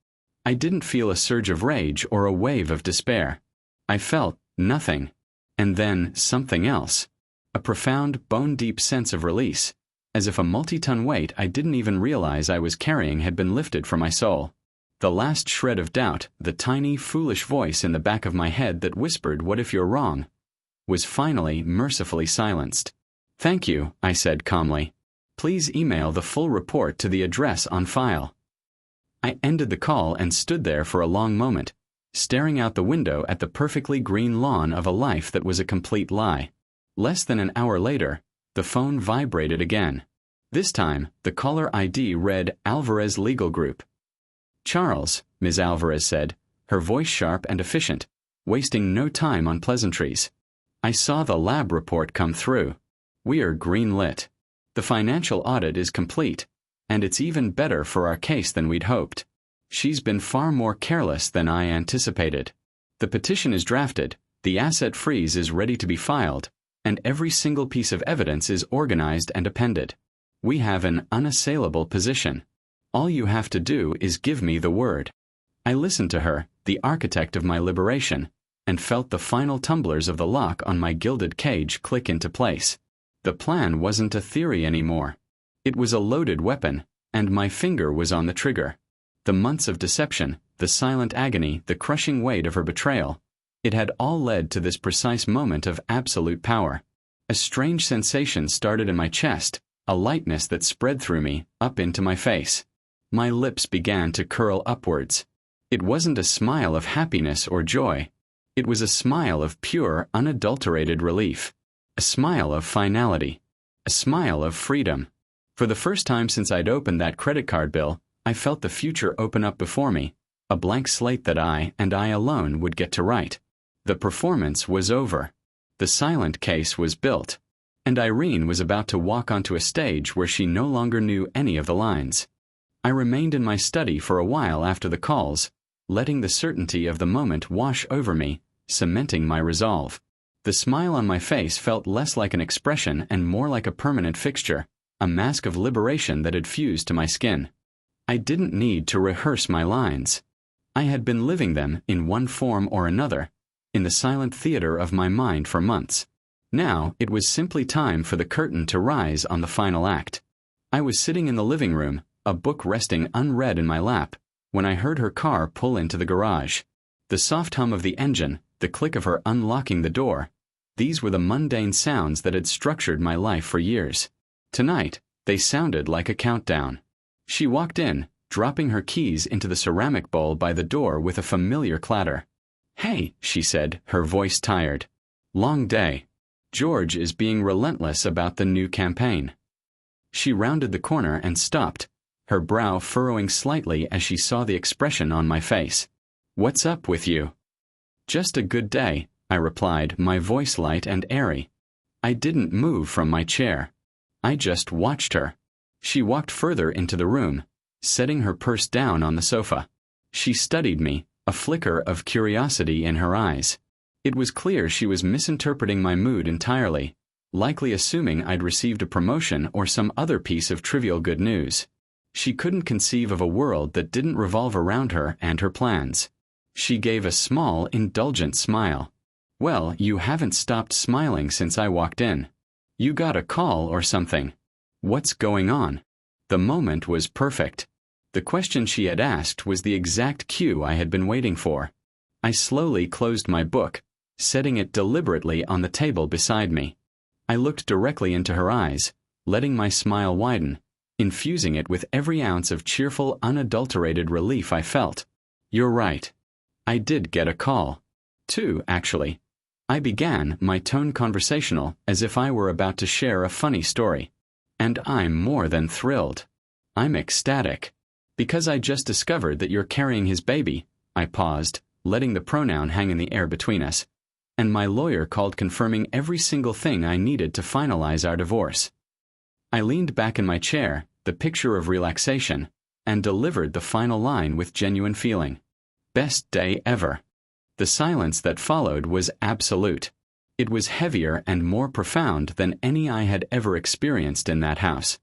I didn't feel a surge of rage or a wave of despair. I felt nothing. And then something else. A profound, bone-deep sense of release, as if a multi-ton weight I didn't even realize I was carrying had been lifted from my soul. The last shred of doubt, the tiny, foolish voice in the back of my head that whispered, "What if you're wrong?" was finally mercifully silenced. "Thank you," I said calmly. "Please email the full report to the address on file." I ended the call and stood there for a long moment, staring out the window at the perfectly green lawn of a life that was a complete lie. Less than an hour later, the phone vibrated again. This time, the caller ID read Alvarez Legal Group. "Charles," Ms. Alvarez said, her voice sharp and efficient, wasting no time on pleasantries. "I saw the lab report come through. We are green-lit. The financial audit is complete, and it's even better for our case than we'd hoped. She's been far more careless than I anticipated. The petition is drafted, the asset freeze is ready to be filed, and every single piece of evidence is organized and appended. We have an unassailable position. All you have to do is give me the word." I listened to her, the architect of my liberation, and felt the final tumblers of the lock on my gilded cage click into place. The plan wasn't a theory anymore. It was a loaded weapon, and my finger was on the trigger. The months of deception, the silent agony, the crushing weight of her betrayal, it had all led to this precise moment of absolute power. A strange sensation started in my chest, a lightness that spread through me, up into my face. My lips began to curl upwards. It wasn't a smile of happiness or joy. It was a smile of pure, unadulterated relief. A smile of finality. A smile of freedom. For the first time since I'd opened that credit card bill, I felt the future open up before me, a blank slate that I, and I alone, would get to write. The performance was over. The silent case was built. And Irene was about to walk onto a stage where she no longer knew any of the lines. I remained in my study for a while after the calls, letting the certainty of the moment wash over me, cementing my resolve. The smile on my face felt less like an expression and more like a permanent fixture, a mask of liberation that had fused to my skin. I didn't need to rehearse my lines. I had been living them, in one form or another, in the silent theater of my mind for months. Now it was simply time for the curtain to rise on the final act. I was sitting in the living room, a book resting unread in my lap, when I heard her car pull into the garage. The soft hum of the engine, the click of her unlocking the door, these were the mundane sounds that had structured my life for years. Tonight, they sounded like a countdown. She walked in, dropping her keys into the ceramic bowl by the door with a familiar clatter. "Hey," she said, her voice tired. "Long day. George is being relentless about the new campaign." She rounded the corner and stopped, her brow furrowing slightly as she saw the expression on my face. "What's up with you?" "Just a good day," I replied, my voice light and airy. I didn't move from my chair. I just watched her. She walked further into the room, setting her purse down on the sofa. She studied me, a flicker of curiosity in her eyes. It was clear she was misinterpreting my mood entirely, likely assuming I'd received a promotion or some other piece of trivial good news. She couldn't conceive of a world that didn't revolve around her and her plans. She gave a small, indulgent smile. "Well, you haven't stopped smiling since I walked in. You got a call or something. What's going on?" The moment was perfect. The question she had asked was the exact cue I had been waiting for. I slowly closed my book, setting it deliberately on the table beside me. I looked directly into her eyes, letting my smile widen, infusing it with every ounce of cheerful, unadulterated relief I felt. "You're right. I did get a call. 2, actually." I began, my tone conversational, as if I were about to share a funny story. "And I'm more than thrilled. I'm ecstatic. Because I just discovered that you're carrying his baby." I paused, letting the pronoun hang in the air between us. "And my lawyer called confirming every single thing I needed to finalize our divorce." I leaned back in my chair, the picture of relaxation, and delivered the final line with genuine feeling. "Best day ever." The silence that followed was absolute. It was heavier and more profound than any I had ever experienced in that house.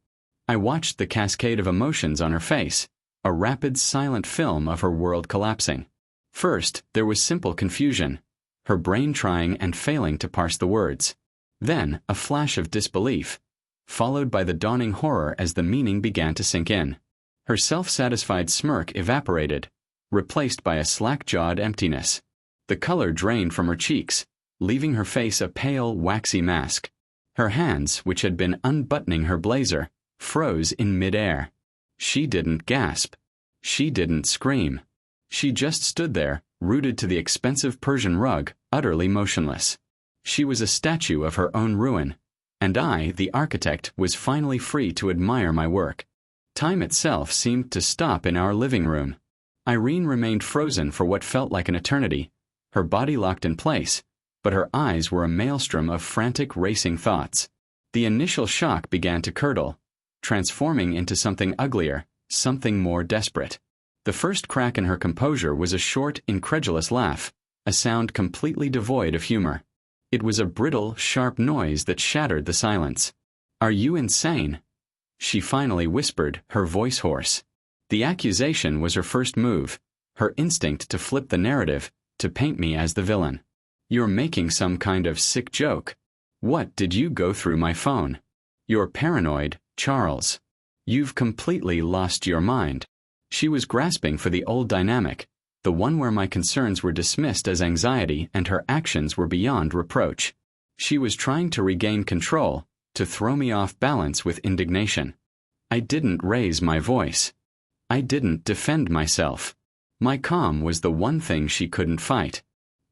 I watched the cascade of emotions on her face, a rapid silent film of her world collapsing. First, there was simple confusion, her brain trying and failing to parse the words. Then, a flash of disbelief, followed by the dawning horror as the meaning began to sink in. Her self-satisfied smirk evaporated, replaced by a slack-jawed emptiness. The color drained from her cheeks, leaving her face a pale, waxy mask. Her hands, which had been unbuttoning her blazer, froze in mid-air. She didn't gasp. She didn't scream. She just stood there, rooted to the expensive Persian rug, utterly motionless. She was a statue of her own ruin, and I, the architect, was finally free to admire my work. Time itself seemed to stop in our living room. Irene remained frozen for what felt like an eternity, her body locked in place, but her eyes were a maelstrom of frantic, racing thoughts. The initial shock began to curdle, transforming into something uglier, something more desperate. The first crack in her composure was a short, incredulous laugh, a sound completely devoid of humor. It was a brittle, sharp noise that shattered the silence. "Are you insane?" she finally whispered, her voice hoarse. The accusation was her first move, her instinct to flip the narrative, to paint me as the villain. "You're making some kind of sick joke." What did you go through my phone? You're paranoid, Charles. You've completely lost your mind. She was grasping for the old dynamic, the one where my concerns were dismissed as anxiety and her actions were beyond reproach. She was trying to regain control, to throw me off balance with indignation. I didn't raise my voice. I didn't defend myself. My calm was the one thing she couldn't fight.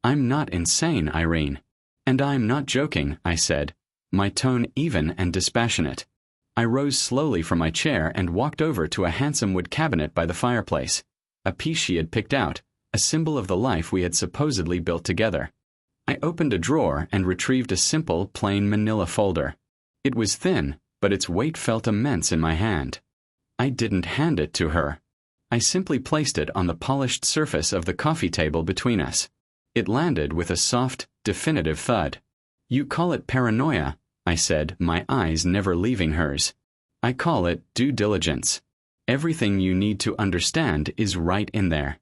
I'm not insane, Irene. And I'm not joking, I said, my tone even and dispassionate. I rose slowly from my chair and walked over to a handsome wood cabinet by the fireplace, a piece she had picked out, a symbol of the life we had supposedly built together. I opened a drawer and retrieved a simple, plain manila folder. It was thin, but its weight felt immense in my hand. I didn't hand it to her. I simply placed it on the polished surface of the coffee table between us. It landed with a soft, definitive thud. You call it paranoia, I said, my eyes never leaving hers. I call it due diligence. Everything you need to understand is right in there.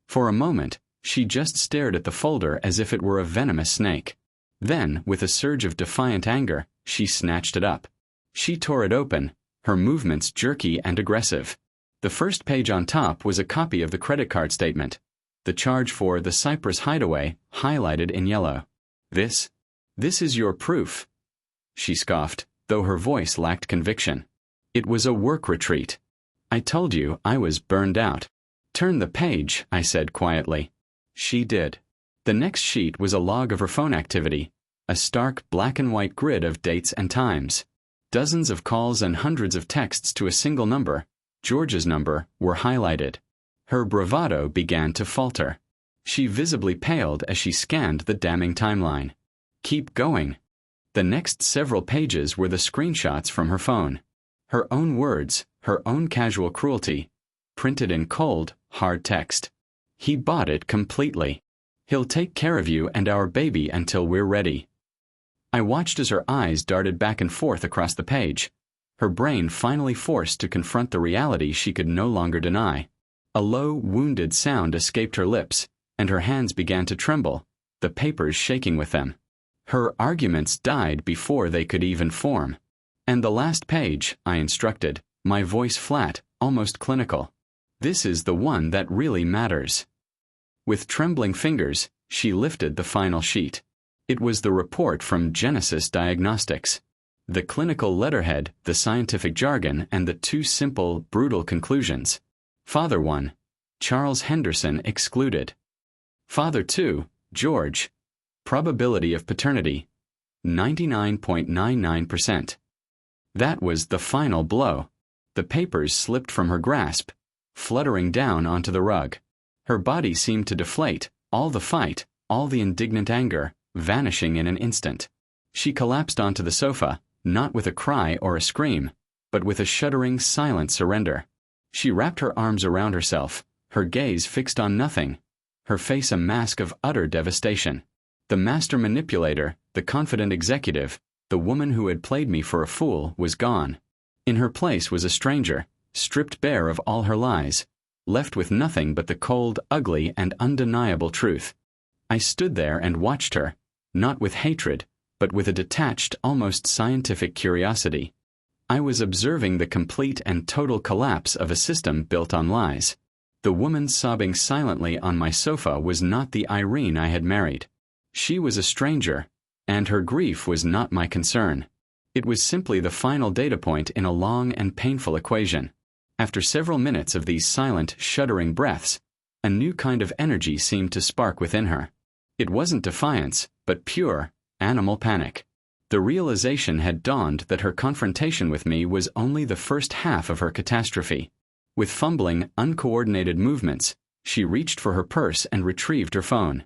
For a moment, she just stared at the folder as if it were a venomous snake. Then, with a surge of defiant anger, she snatched it up. She tore it open, her movements jerky and aggressive. The first page on top was a copy of the credit card statement. The charge for the Cyprus Hideaway, highlighted in yellow. This is your proof, she scoffed, though her voice lacked conviction. It was a work retreat. I told you I was burned out. Turn the page, I said quietly. She did. The next sheet was a log of her phone activity, a stark black and white grid of dates and times. Dozens of calls and hundreds of texts to a single number, George's number, were highlighted. Her bravado began to falter. She visibly paled as she scanned the damning timeline. Keep going. The next several pages were the screenshots from her phone. Her own words, her own casual cruelty, printed in cold, hard text. He bought it completely. He'll take care of you and our baby until we're ready. I watched as her eyes darted back and forth across the page, her brain finally forced to confront the reality she could no longer deny. A low, wounded sound escaped her lips, and her hands began to tremble, the papers shaking with them. Her arguments died before they could even form. And the last page, I instructed, my voice flat, almost clinical. This is the one that really matters. With trembling fingers, she lifted the final sheet. It was the report from Genesis Diagnostics. The clinical letterhead, the scientific jargon, and the two simple, brutal conclusions. Father 1, Charles Henderson excluded. Father 2, George. Probability of paternity, 99.99%. That was the final blow. The papers slipped from her grasp, fluttering down onto the rug. Her body seemed to deflate, all the fight, all the indignant anger, vanishing in an instant. She collapsed onto the sofa, not with a cry or a scream, but with a shuddering, silent surrender. She wrapped her arms around herself, her gaze fixed on nothing, her face a mask of utter devastation. The master manipulator, the confident executive, the woman who had played me for a fool, was gone. In her place was a stranger, stripped bare of all her lies, left with nothing but the cold, ugly, and undeniable truth. I stood there and watched her, not with hatred, but with a detached, almost scientific curiosity. I was observing the complete and total collapse of a system built on lies. The woman sobbing silently on my sofa was not the Irene I had married. She was a stranger, and her grief was not my concern. It was simply the final data point in a long and painful equation. After several minutes of these silent, shuddering breaths, a new kind of energy seemed to spark within her. It wasn't defiance, but pure, animal panic. The realization had dawned that her confrontation with me was only the first half of her catastrophe. With fumbling, uncoordinated movements, she reached for her purse and retrieved her phone.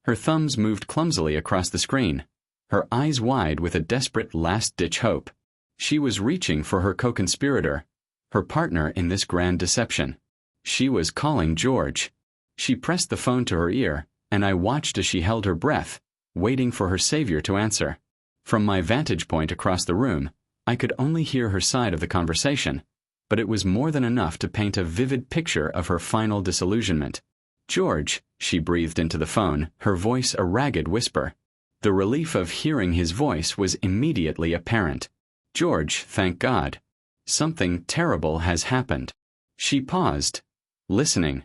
Her thumbs moved clumsily across the screen, her eyes wide with a desperate last-ditch hope. She was reaching for her co-conspirator, her partner in this grand deception. She was calling George. She pressed the phone to her ear, and I watched as she held her breath, waiting for her savior to answer. From my vantage point across the room, I could only hear her side of the conversation, but it was more than enough to paint a vivid picture of her final disillusionment. George, she breathed into the phone, her voice a ragged whisper. The relief of hearing his voice was immediately apparent. "George, thank God. Something terrible has happened." She paused, listening.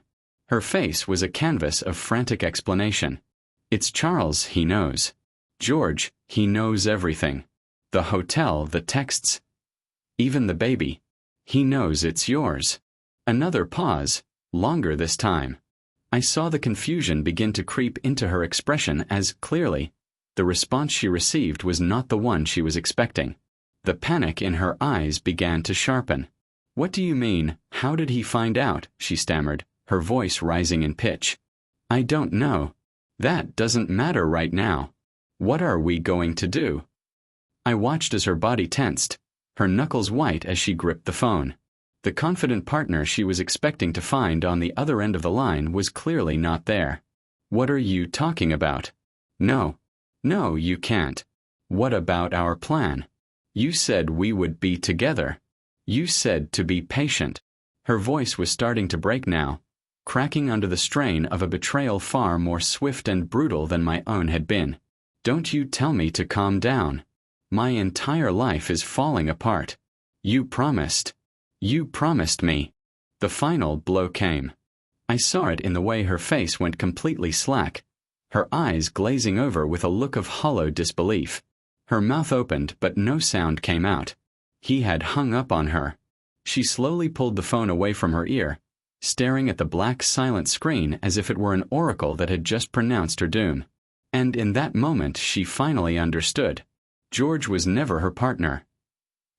Her face was a canvas of frantic explanation. "It's Charles, he knows. George, he knows everything. The hotel, the texts, even the baby. He knows it's yours." Another pause, longer this time. I saw the confusion begin to creep into her expression as, clearly, the response she received was not the one she was expecting. The panic in her eyes began to sharpen. "What do you mean, how did he find out?" she stammered, her voice rising in pitch. "I don't know. That doesn't matter right now. What are we going to do?" I watched as her body tensed, her knuckles white as she gripped the phone. The confident partner she was expecting to find on the other end of the line was clearly not there. "What are you talking about?" "No. No, you can't. What about our plan? You said we would be together. You said to be patient." Her voice was starting to break now, cracking under the strain of a betrayal far more swift and brutal than my own had been. "Don't you tell me to calm down. My entire life is falling apart. You promised. You promised me." The final blow came. I saw it in the way her face went completely slack, her eyes glazing over with a look of hollow disbelief. Her mouth opened, but no sound came out. He had hung up on her. She slowly pulled the phone away from her ear, staring at the black silent screen as if it were an oracle that had just pronounced her doom. And in that moment she finally understood. George was never her partner.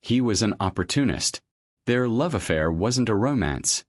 He was an opportunist. Their love affair wasn't a romance.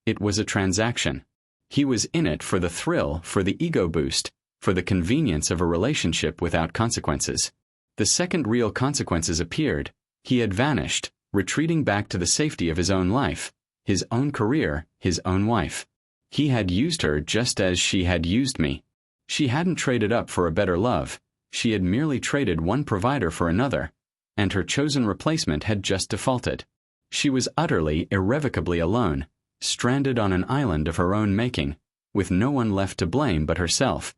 It was a transaction. He was in it for the thrill, for the ego boost, for the convenience of a relationship without consequences. The second real consequences appeared, he had vanished, retreating back to the safety of his own life, his own career, his own wife. He had used her just as she had used me. She hadn't traded up for a better love. She had merely traded one provider for another, and her chosen replacement had just defaulted. She was utterly, irrevocably alone, stranded on an island of her own making, with no one left to blame but herself.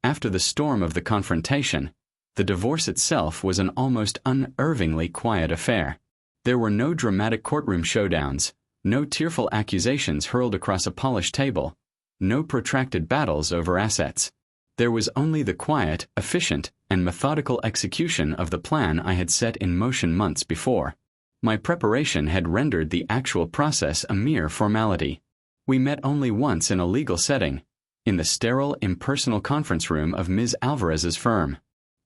After the storm of the confrontation, the divorce itself was an almost unnervingly quiet affair. There were no dramatic courtroom showdowns, no tearful accusations hurled across a polished table, no protracted battles over assets. There was only the quiet, efficient, and methodical execution of the plan I had set in motion months before. My preparation had rendered the actual process a mere formality. We met only once in a legal setting, in the sterile, impersonal conference room of Ms. Alvarez's firm.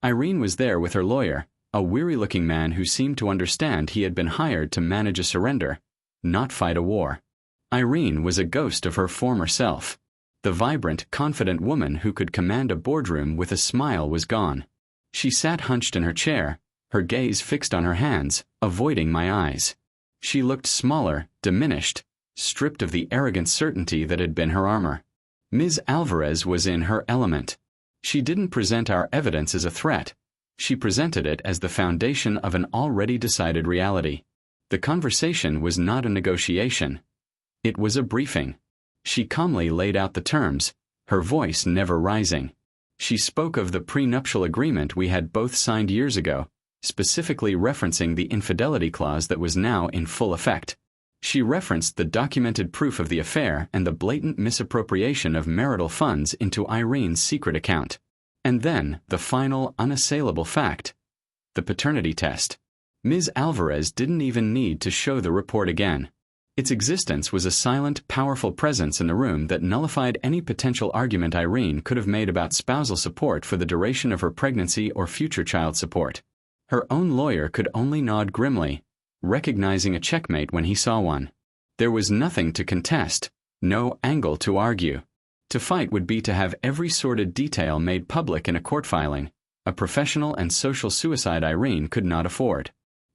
Irene was there with her lawyer, a weary-looking man who seemed to understand he had been hired to manage a surrender, not fight a war. Irene was a ghost of her former self. The vibrant, confident woman who could command a boardroom with a smile was gone. She sat hunched in her chair, her gaze fixed on her hands, avoiding my eyes. She looked smaller, diminished, stripped of the arrogant certainty that had been her armor. Ms. Alvarez was in her element. She didn't present our evidence as a threat. She presented it as the foundation of an already decided reality. The conversation was not a negotiation. It was a briefing. She calmly laid out the terms, her voice never rising. She spoke of the prenuptial agreement we had both signed years ago, specifically referencing the infidelity clause that was now in full effect. She referenced the documented proof of the affair and the blatant misappropriation of marital funds into Irene's secret account. And then, the final, unassailable fact: the paternity test. Ms. Alvarez didn't even need to show the report again. Its existence was a silent, powerful presence in the room that nullified any potential argument Irene could have made about spousal support for the duration of her pregnancy or future child support. Her own lawyer could only nod grimly, recognizing a checkmate when he saw one. There was nothing to contest, no angle to argue. To fight would be to have every sordid detail made public in a court filing, a professional and social suicide Irene could not afford.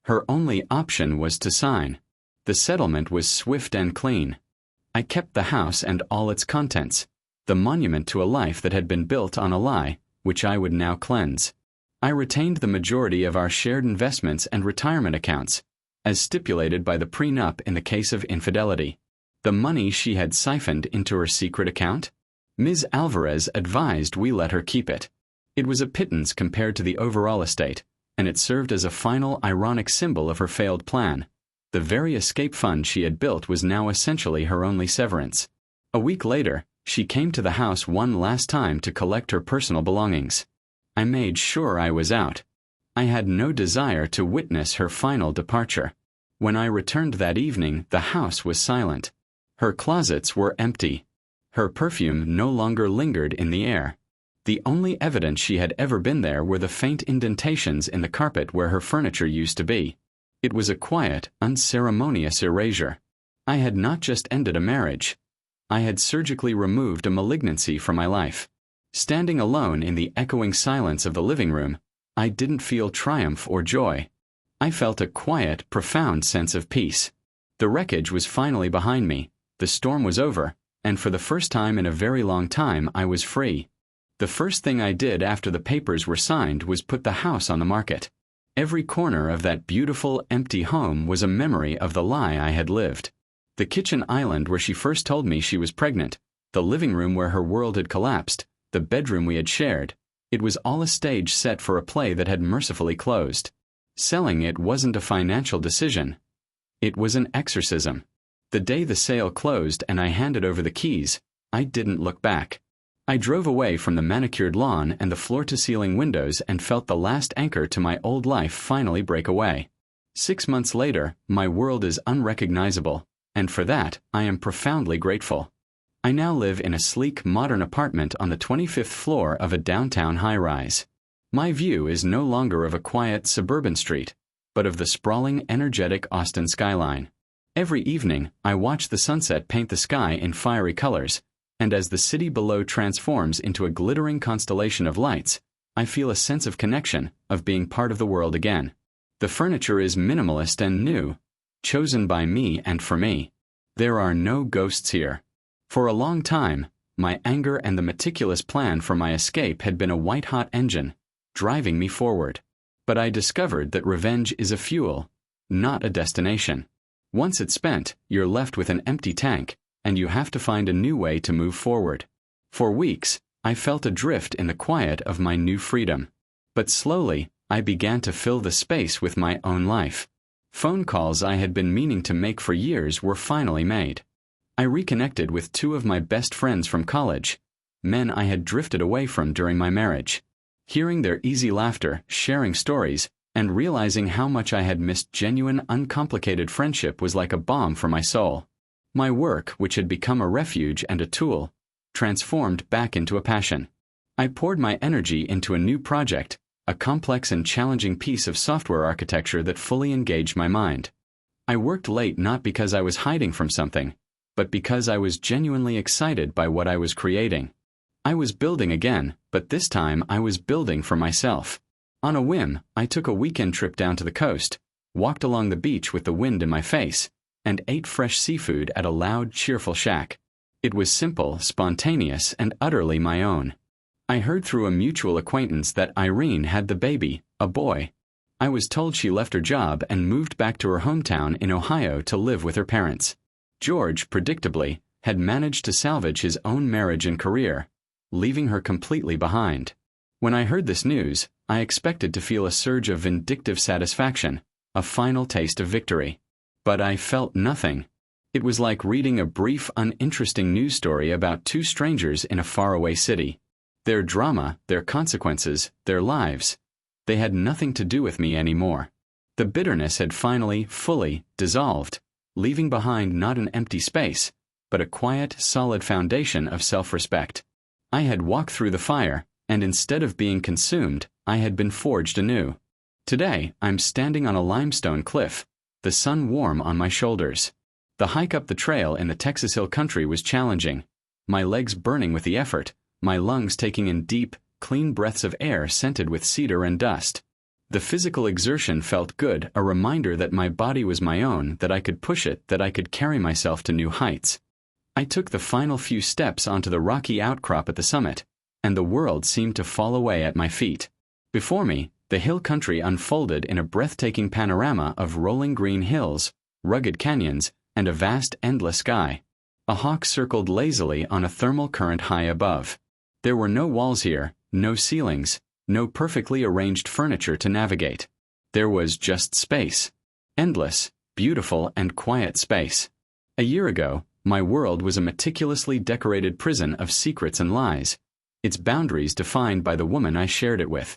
Her only option was to sign. The settlement was swift and clean. I kept the house and all its contents, the monument to a life that had been built on a lie, which I would now cleanse. I retained the majority of our shared investments and retirement accounts, as stipulated by the prenup in the case of infidelity. The money she had siphoned into her secret account? Ms. Alvarez advised we let her keep it. It was a pittance compared to the overall estate, and it served as a final ironic symbol of her failed plan. The very escape fund she had built was now essentially her only severance. A week later, she came to the house one last time to collect her personal belongings. I made sure I was out. I had no desire to witness her final departure. When I returned that evening, the house was silent. Her closets were empty. Her perfume no longer lingered in the air. The only evidence she had ever been there were the faint indentations in the carpet where her furniture used to be. It was a quiet, unceremonious erasure. I had not just ended a marriage. I had surgically removed a malignancy from my life. Standing alone in the echoing silence of the living room, I didn't feel triumph or joy. I felt a quiet, profound sense of peace. The wreckage was finally behind me, the storm was over, and for the first time in a very long time I was free. The first thing I did after the papers were signed was put the house on the market. Every corner of that beautiful, empty home was a memory of the lie I had lived. The kitchen island where she first told me she was pregnant, the living room where her world had collapsed, the bedroom we had shared, it was all a stage set for a play that had mercifully closed. Selling it wasn't a financial decision. It was an exorcism. The day the sale closed and I handed over the keys, I didn't look back. I drove away from the manicured lawn and the floor-to-ceiling windows and felt the last anchor to my old life finally break away. 6 months later, my world is unrecognizable, and for that, I am profoundly grateful. I now live in a sleek, modern apartment on the 25th floor of a downtown high-rise. My view is no longer of a quiet, suburban street, but of the sprawling, energetic Austin skyline. Every evening, I watch the sunset paint the sky in fiery colors, and as the city below transforms into a glittering constellation of lights, I feel a sense of connection, of being part of the world again. The furniture is minimalist and new, chosen by me and for me. There are no ghosts here. For a long time, my anger and the meticulous plan for my escape had been a white-hot engine, driving me forward. But I discovered that revenge is a fuel, not a destination. Once it's spent, you're left with an empty tank, and you have to find a new way to move forward. For weeks, I felt adrift in the quiet of my new freedom. But slowly, I began to fill the space with my own life. Phone calls I had been meaning to make for years were finally made. I reconnected with 2 of my best friends from college, men I had drifted away from during my marriage. Hearing their easy laughter, sharing stories, and realizing how much I had missed genuine, uncomplicated friendship was like a balm for my soul. My work, which had become a refuge and a tool, transformed back into a passion. I poured my energy into a new project, a complex and challenging piece of software architecture that fully engaged my mind. I worked late not because I was hiding from something, but because I was genuinely excited by what I was creating. I was building again, but this time I was building for myself. On a whim, I took a weekend trip down to the coast, walked along the beach with the wind in my face, and ate fresh seafood at a loud, cheerful shack. It was simple, spontaneous, and utterly my own. I heard through a mutual acquaintance that Irene had the baby, a boy. I was told she left her job and moved back to her hometown in Ohio to live with her parents. George, predictably, had managed to salvage his own marriage and career, leaving her completely behind. When I heard this news, I expected to feel a surge of vindictive satisfaction, a final taste of victory. But I felt nothing. It was like reading a brief, uninteresting news story about 2 strangers in a faraway city. Their drama, their consequences, their lives, they had nothing to do with me anymore. The bitterness had finally, fully, dissolved, leaving behind not an empty space, but a quiet, solid foundation of self-respect. I had walked through the fire, and instead of being consumed, I had been forged anew. Today, I'm standing on a limestone cliff, the sun warm on my shoulders. The hike up the trail in the Texas Hill Country was challenging, my legs burning with the effort, my lungs taking in deep, clean breaths of air scented with cedar and dust. The physical exertion felt good, a reminder that my body was my own, that I could push it, that I could carry myself to new heights. I took the final few steps onto the rocky outcrop at the summit, and the world seemed to fall away at my feet. Before me, the hill country unfolded in a breathtaking panorama of rolling green hills, rugged canyons, and a vast, endless sky. A hawk circled lazily on a thermal current high above. There were no walls here, No ceilings, no perfectly arranged furniture to navigate. There was just space. Endless, beautiful, and quiet space. A year ago, my world was a meticulously decorated prison of secrets and lies, its boundaries defined by the woman I shared it with.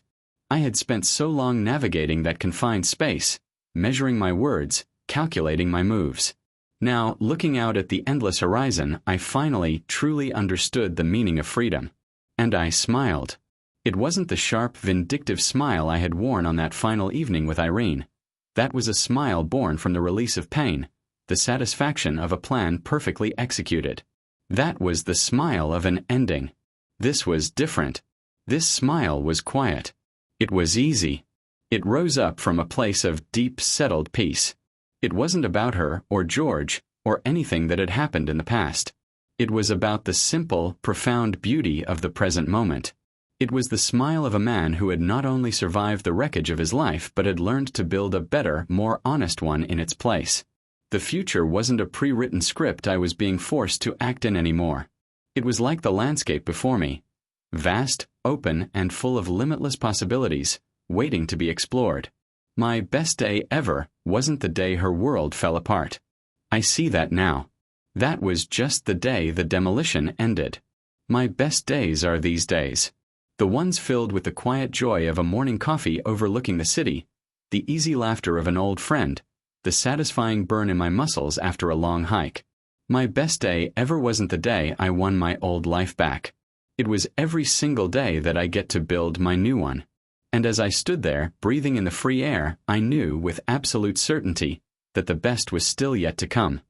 I had spent so long navigating that confined space, measuring my words, calculating my moves. Now, looking out at the endless horizon, I finally, truly understood the meaning of freedom. And I smiled. It wasn't the sharp, vindictive smile I had worn on that final evening with Irene. That was a smile born from the release of pain, the satisfaction of a plan perfectly executed. That was the smile of an ending. This was different. This smile was quiet. It was easy. It rose up from a place of deep, settled peace. It wasn't about her, or George, or anything that had happened in the past. It was about the simple, profound beauty of the present moment. It was the smile of a man who had not only survived the wreckage of his life, but had learned to build a better, more honest one in its place. The future wasn't a pre-written script I was being forced to act in anymore. It was like the landscape before me, vast, open, and full of limitless possibilities, waiting to be explored. My best day ever wasn't the day her world fell apart. I see that now. That was just the day the demolition ended. My best days are these days. The ones filled with the quiet joy of a morning coffee overlooking the city, the easy laughter of an old friend, the satisfying burn in my muscles after a long hike. My best day ever wasn't the day I won my old life back. It was every single day that I get to build my new one. And as I stood there, breathing in the free air, I knew with absolute certainty that the best was still yet to come.